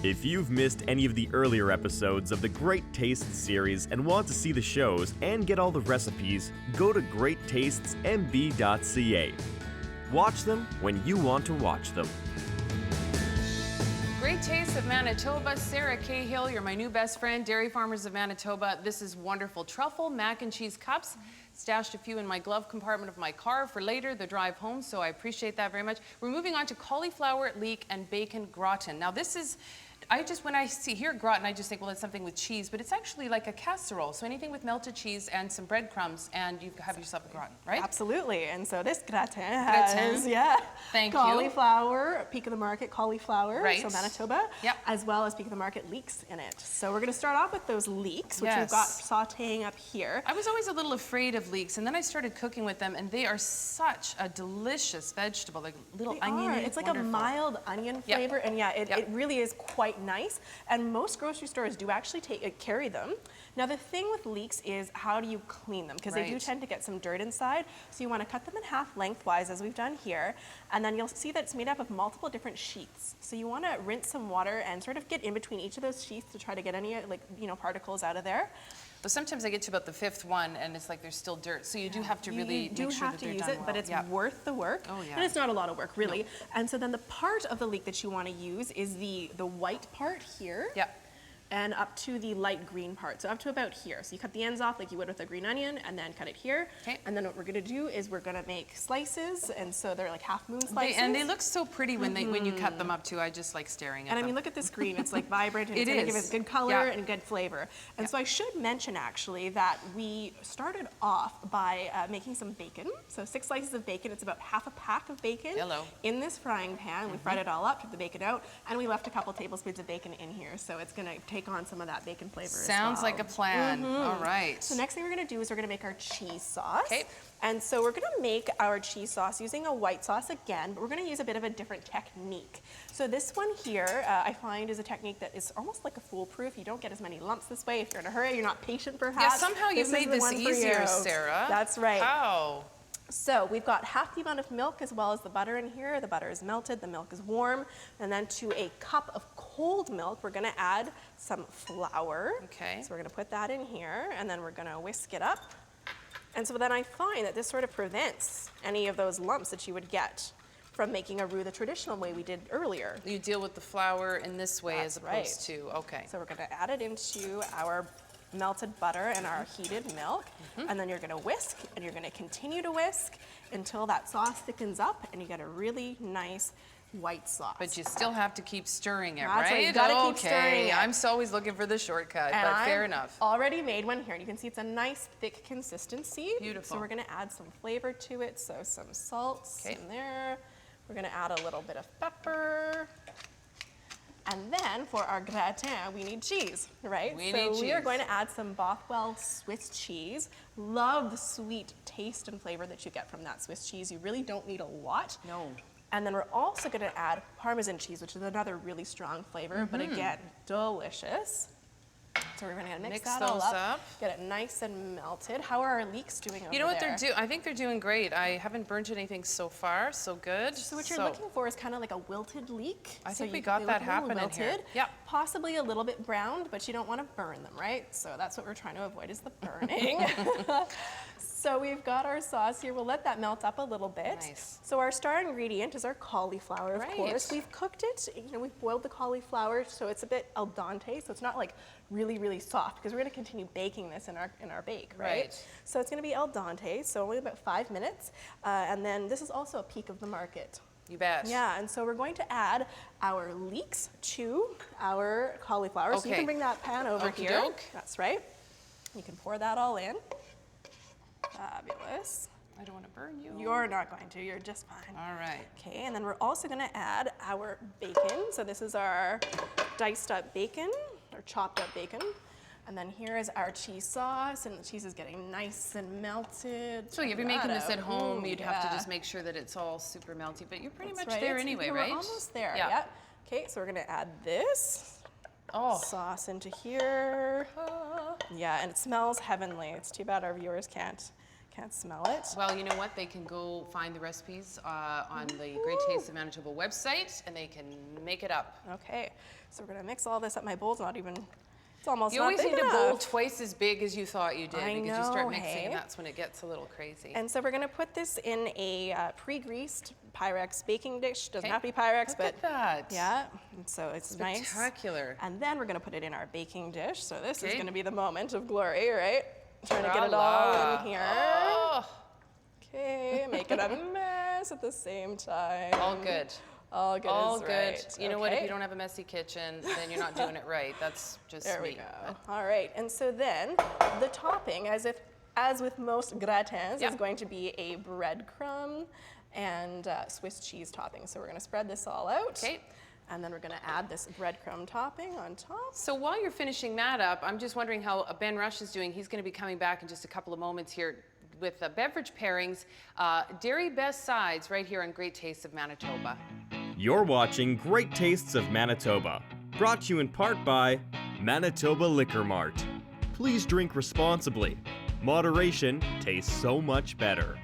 If you've missed any of the earlier episodes of the Great Tastes series and want to see the shows and get all the recipes, go to GreatTastesMB.ca. Watch them when you want to watch them. Great Tastes of Manitoba. Sarah Cahill, you're my new best friend. Dairy Farmers of Manitoba. This is wonderful. Truffle mac and cheese cups. Stashed a few in my glove compartment of my car for later, the drive home, so I appreciate that very much. We're moving on to cauliflower, leek, and bacon gratin. Now this is, when I hear gratin, I just think, well, it's something with cheese, but it's actually like a casserole. So anything with melted cheese and some breadcrumbs, and you have yourself a gratin, right? Absolutely. And so this gratin has, Thank cauliflower, peak of the market cauliflower, right. so Manitoba, as well as peak of the market leeks in it. So we're going to start off with those leeks, which we've got sauteing up here. I was always a little afraid of leeks, and then I started cooking with them, and they are such a delicious vegetable, like little oniony. It's like a mild onion flavor, and it really is quite nice. And most grocery stores do actually carry them. Now the thing with leeks is, how do you clean them? Because they do tend to get some dirt inside. So you want to cut them in half lengthwise, as we've done here, and then you'll see that it's made up of multiple different sheets. So you want to rinse some water and sort of get in between each of those sheets to try to get any particles out of there. But sometimes I get to about the fifth one and it's like there's still dirt. So you do have to really make sure that they're done well. You do have to use it, but it's worth the work. Oh, yeah. And it's not a lot of work, really. No. And so then the part of the leek that you want to use is the white part here. Yep. And up to the light green part, so up to about here. So you cut the ends off like you would with a green onion, and then cut it here. Okay. And then what we're gonna do is we're gonna make slices, and so they're like half moon slices. And they look so pretty when you cut them up too. I just like staring at them. And I mean, look at this green. It's like vibrant, and it's gonna give it good color and good flavor. And so I should mention actually that we started off by making some bacon. So 6 slices of bacon. It's about half a pack of bacon in this frying pan. We fried it all up, took the bacon out, and we left a couple tablespoons of bacon in here. So it's gonna take on some of that bacon flavor Sounds like a plan. All right. So next thing we're gonna do is we're gonna make our cheese sauce. Okay. And so we're gonna make our cheese sauce using a white sauce again, but we're gonna use a bit of a different technique. So this one here, I find, is a technique that is almost like a foolproof. You don't get as many lumps this way. If you're in a hurry, you're not patient perhaps. Yeah, somehow you've made this easier, Sarah. That's right. How? So we've got half the amount of milk as well as the butter in here. The butter is melted, the milk is warm. And then to a cup of cold milk, we're gonna add some flour. Okay. So we're gonna put that in here, and then we're gonna whisk it up. And so then I find that this sort of prevents any of those lumps that you would get from making a roux the traditional way we did earlier. You deal with the flour in this way as opposed to, okay. So we're gonna add it into our melted butter and our heated milk, and then you're gonna whisk, and you're gonna continue to whisk until that sauce thickens up and you get a really nice white sauce. But you still have to keep stirring it, That's right? You gotta keep stirring it. I'm always looking for the shortcut, and but fair enough. Already made one here, and you can see it's a nice thick consistency. Beautiful. So we're gonna add some flavor to it, so some salts in there. We're gonna add a little bit of pepper. And then for our gratin, we need cheese, right? We are going to add some Bothwell Swiss cheese. Love the sweet taste and flavor that you get from that Swiss cheese. You really don't need a lot. No. And then we're also going to add Parmesan cheese, which is another really strong flavor, but again, delicious. So we're going to mix that all up, get it nice and melted. How are our leeks doing over there? You know what they're doing? I think they're doing great. I haven't burnt anything so far, so good. So what you're looking for is kind of like a wilted leek. I think we got that happening here. Yeah. Possibly a little bit browned, but you don't want to burn them, right? So that's what we're trying to avoid, is the burning. So we've got our sauce here. We'll let that melt up a little bit. Nice. So our star ingredient is our cauliflower, of course. We've cooked it, we've boiled the cauliflower, so it's a bit al dente, so it's not like really, really soft, because we're gonna continue baking this in our bake, right? So it's gonna be al dente, so only about 5 minutes. And then this is also a peak of the market. You bet. Yeah, and so we're going to add our leeks to our cauliflower. So you can bring that pan over here. That's right. You can pour that all in. Fabulous. I don't want to burn you. You're not going to, you're just fine. All right. Okay, and then we're also gonna add our bacon. So this is our diced up bacon, or chopped up bacon. And then here is our cheese sauce, and the cheese is getting nice and melted. So if you're making this at home, you'd have to just make sure that it's all super melty, but you're pretty much there anyway, right? We're almost there, yeah. Okay, so we're gonna add this sauce into here. Yeah, and it smells heavenly. It's too bad our viewers can't Can't smell it. Well, you know what? They can go find the recipes on the Great Tastes of Manitoba website, and they can make it up. Okay, so we're gonna mix all this up. My bowl's not even, it's almost You not always big need enough. a bowl twice as big as you thought you did, I because you start mixing, know, and hey? that's when it gets a little crazy. And so we're gonna put this in a pre-greased Pyrex baking dish. Doesn't Okay. have to be Pyrex, Look but at that. yeah, and so it's nice. Spectacular. And then we're gonna put it in our baking dish. So this is Okay. gonna be the moment of glory, right? Trying to get it all Tra-la. in here. Oh, Okay, make it a mess at the same time. all good. All good All is good. right. You know what? If Okay. you don't have a messy kitchen, then you're not doing it right. That's just There we me. go. All right, and so then the topping, as with most gratins, Yeah. is going to be a breadcrumb and Swiss cheese topping. So we're going to spread this all out. Okay. And then we're going to add this breadcrumb topping on top. So while you're finishing that up, I'm just wondering how Ben Rush is doing. He's going to be coming back in just a couple of moments here with beverage pairings, dairy best sides right here on Great Tastes of Manitoba. You're watching Great Tastes of Manitoba, brought to you in part by Manitoba Liquor Mart. Please drink responsibly. Moderation tastes so much better.